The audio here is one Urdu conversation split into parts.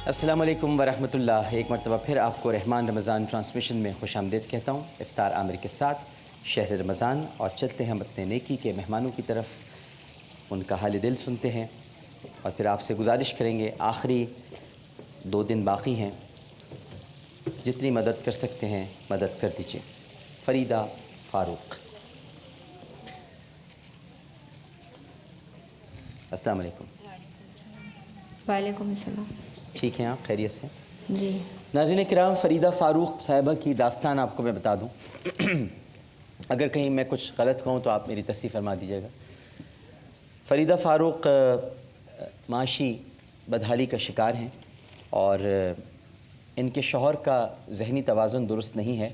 السلام علیکم ورحمۃ اللہ۔ ایک مرتبہ پھر آپ کو رحمان رمضان ٹرانسمیشن میں خوش آمدید کہتا ہوں۔ افطار عامر کے ساتھ شہر رمضان، اور چلتے ہیں ہم اپنے نیکی کے مہمانوں کی طرف، ان کا حال دل سنتے ہیں اور پھر آپ سے گزارش کریں گے، آخری 2 دن باقی ہیں، جتنی مدد کر سکتے ہیں مدد کر دیجیے۔ فریدہ فاروق، السلام علیکم۔ وعلیکم السلام۔ ٹھیک ہیں آپ؟ خیریت سے؟ جی ناظرین کرام، فریدہ فاروق صاحبہ کی داستان آپ کو میں بتا دوں، اگر کہیں میں کچھ غلط کہوں تو آپ میری تصحیح فرما دیجیے گا۔ فریدہ فاروق معاشی بدحالی کا شکار ہیں، اور ان کے شوہر کا ذہنی توازن درست نہیں ہے،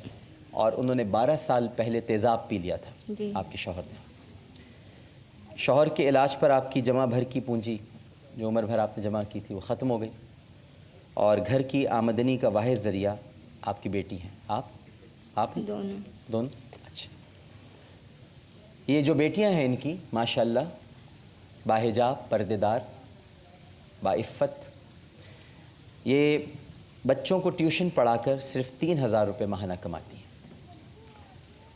اور انہوں نے 12 سال پہلے تیزاب پی لیا تھا جی آپ کے شوہر نے۔ شوہر کے علاج پر آپ کی جمع بھر کی پونجی، جو عمر بھر آپ نے جمع کی تھی، وہ ختم ہو گئی، اور گھر کی آمدنی کا واحد ذریعہ آپ کی بیٹی ہیں۔ آپ ہیں؟ دونوں؟ اچھا۔ یہ جو بیٹیاں ہیں ان کی ماشاءاللہ باحجاب، پردے دار، باعفت، یہ بچوں کو ٹیوشن پڑھا کر صرف 3000 روپے ماہانہ کماتی ہیں،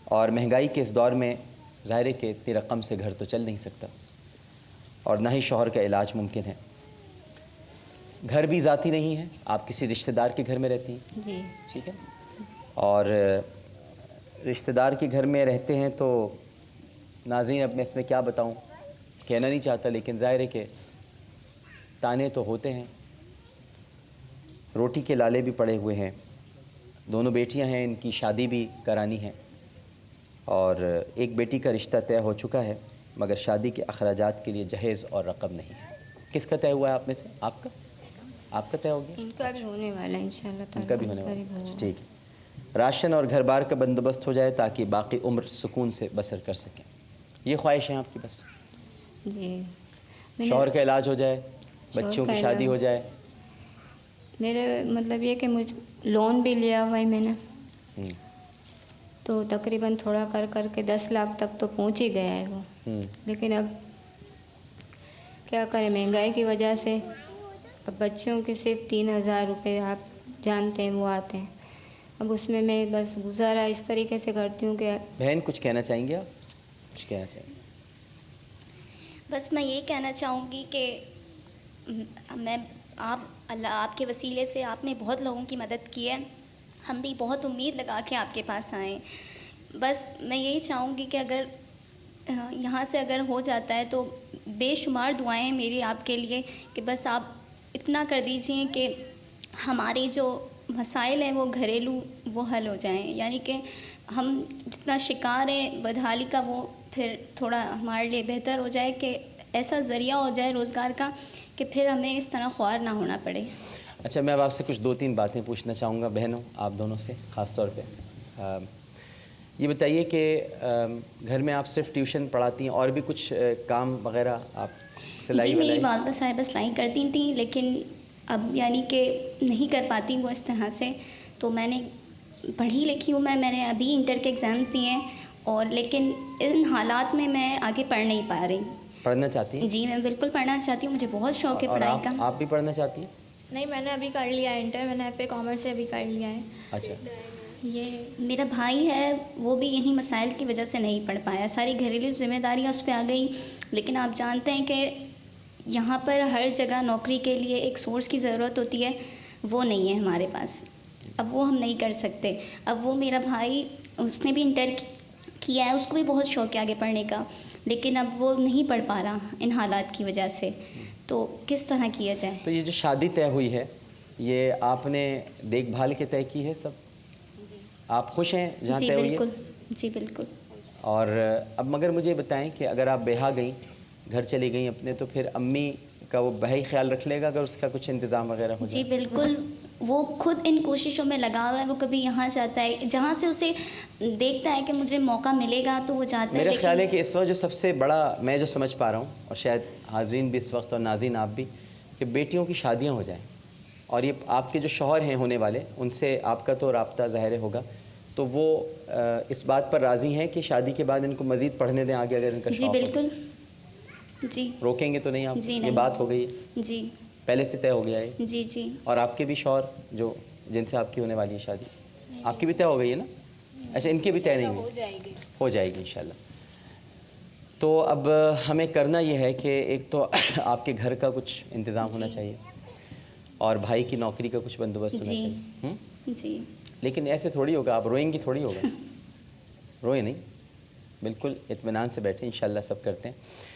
اور مہنگائی کے اس دور میں ظاہر ہے کہ اتنی رقم سے گھر تو چل نہیں سکتا، اور نہ ہی شوہر کا علاج ممکن ہے۔ گھر بھی ذاتی نہیں ہے، آپ کسی رشتہ دار کے گھر میں رہتی ہیں؟ جی ٹھیک ہے۔ اور رشتہ دار کے گھر میں رہتے ہیں تو ناظرین، اب میں اس میں کیا بتاؤں، کہنا نہیں چاہتا، لیکن ظاہر ہے کہ تانے تو ہوتے ہیں، روٹی کے لالے بھی پڑے ہوئے ہیں۔ دونوں بیٹیاں ہیں، ان کی شادی بھی کرانی ہے، اور ایک بیٹی کا رشتہ طے ہو چکا ہے، مگر شادی کے اخراجات کے لیے جہیز اور رقم نہیں ہے۔ کس کا طے ہوا ہے آپ میں سے؟ آپ کا طے ہو گیا؟ ان کا بھی ہونے والا ہے انشاءاللہ تعالی۔ ان کا بھی ہونے والا ہے، اچھا ٹھیک ہے۔ راشن اور گھر بار کا بندوبست ہو جائے تاکہ باقی عمر سکون سے بسر کر سکیں، یہ خواہش ہے آپ کی بس؟ جی شوہر کا علاج ہو جائے، بچوں کی شادی ہو جائے۔ میرے مطلب یہ کہ مجھ لون بھی لیا ہوا ہے میں نے، تو تقریباً تھوڑا کر کے 10 لاکھ تک تو پہنچ ہی گیا ہے وہ، لیکن اب کیا کریں، مہنگائی کی وجہ سے اب بچوں کے صرف 3000 روپے آپ جانتے ہیں وہ آتے ہیں، اب اس میں بس گزارا اس طریقے سے کرتی ہوں کہ۔ بہن کچھ کہنا چاہیں گے آپ؟ کچھ کہنا چاہیں گے؟ بس میں یہ کہنا چاہوں گی کہ اللہ آپ کے وسیلے سے آپ نے بہت لوگوں کی مدد کی ہے، ہم بھی بہت امید لگا کے آپ کے پاس آئیں۔ بس میں یہی چاہوں گی کہ اگر یہاں سے اگر ہو جاتا ہے تو بے شمار دعائیں ہیں میری آپ کے لیے، کہ بس آپ اتنا کر دیجئے کہ ہمارے جو مسائل ہیں وہ گھریلو وہ حل ہو جائیں، یعنی کہ ہم جتنا شکار ہیں بدحالی کا وہ پھر تھوڑا ہمارے لیے بہتر ہو جائے، کہ ایسا ذریعہ ہو جائے روزگار کا کہ پھر ہمیں اس طرح خوار نہ ہونا پڑے۔ اچھا، میں اب آپ سے کچھ 2-3 باتیں پوچھنا چاہوں گا بہنوں، آپ دونوں سے خاص طور پہ۔ یہ بتائیے کہ گھر میں آپ صرف ٹیوشن پڑھاتی ہیں، اور بھی کچھ کام وغیرہ آپ سلائی؟ جی میری والدہ صاحبہ سلائی کرتی تھیں، لیکن اب یعنی کہ نہیں کر پاتی وہ اس طرح سے، تو میں نے پڑھی لکھی ہوں، میں نے ابھی انٹر کے ایگزامز دیے ہیں، اور لیکن ان حالات میں آگے پڑھ نہیں پا رہی۔ پڑھنا چاہتی ہیں؟ جی میں بالکل پڑھنا چاہتی ہوں، مجھے بہت شوق ہے پڑھائی کا۔ آپ بھی پڑھنا چاہتی ہیں؟ نہیں، میں نے ابھی کر لیا ہے انٹر، میں نے ایف اے کامرس سے ابھی کر لیا ہے۔ اچھا۔ یہ میرا بھائی ہے، وہ بھی یہی مسائل کی وجہ سے نہیں پڑھ پایا، ساری گھریلو ذمہ داریاں اس پہ آ گئیں، لیکن آپ جانتے ہیں کہ یہاں پر ہر جگہ نوکری کے لیے ایک سورس کی ضرورت ہوتی ہے، وہ نہیں ہے ہمارے پاس، اب وہ ہم نہیں کر سکتے۔ اب وہ میرا بھائی، اس نے بھی انٹر کیا ہے، اس کو بھی بہت شوق ہے آگے پڑھنے کا، لیکن اب وہ نہیں پڑھ پا رہا ان حالات کی وجہ سے، تو کس طرح کیا جائے؟ تو یہ جو شادی طے ہوئی ہے، یہ آپ نے دیکھ بھال کے طے کی ہے سب؟ آپ خوش ہیں جہاں طے ہوئی ہے؟ جی بالکل۔ اور اب مگر مجھے بتائیں کہ اگر آپ بیاہ گئیں، گھر چلی گئیں اپنے، تو پھر امی کا وہ بھائی خیال رکھ لے گا اگر اس کا کچھ انتظام وغیرہ ہو جائے؟ جی بالکل، وہ خود ان کوششوں میں لگا ہوا ہے، وہ کبھی یہاں جاتا ہے، جہاں سے اسے دیکھتا ہے کہ مجھے موقع ملے گا تو وہ جاتا ہے۔ میرا خیال ہے کہ اس وقت جو سب سے بڑا میں جو سمجھ پا رہا ہوں، اور شاید حاضرین بھی اس وقت اور ناظرین آپ بھی، کہ بیٹیوں کی شادیاں ہو جائیں، اور یہ آپ کے جو شوہر ہیں ہونے والے، ان سے آپ کا تو رابطہ ظاہر ہوگا، تو وہ اس بات پر راضی ہیں کہ شادی کے بعد ان کو مزید پڑھنے دیں آگے اگر ان کا شوق ہو؟ جی بالکل۔ جی روکیں گے تو نہیں آپ؟ جی یہ نہیں۔ بات ہو گئی ہے؟ جی پہلے سے طے ہو گیا ہے؟ جی جی اور آپ کے بھی شوہر جو جن سے آپ کی ہونے والی ہے شادی، آپ کی بھی طے ہو گئی ہے نا؟ اچھا ان کی بھی طے نہیں ہوئی؟ ہو جائے گی انشاءاللہ. تو اب ہمیں کرنا یہ ہے کہ ایک تو آپ کے گھر کا کچھ انتظام ہونا چاہیے اور بھائی کی نوکری کا کچھ بندوبست ہونا جی چاہیے. جی لیکن ایسے تھوڑی ہوگا، آپ روئیں گی تھوڑی ہوگا. روئیں نہیں، بالکل اطمینان سے بیٹھیں، انشاءاللہ سب کرتے ہیں.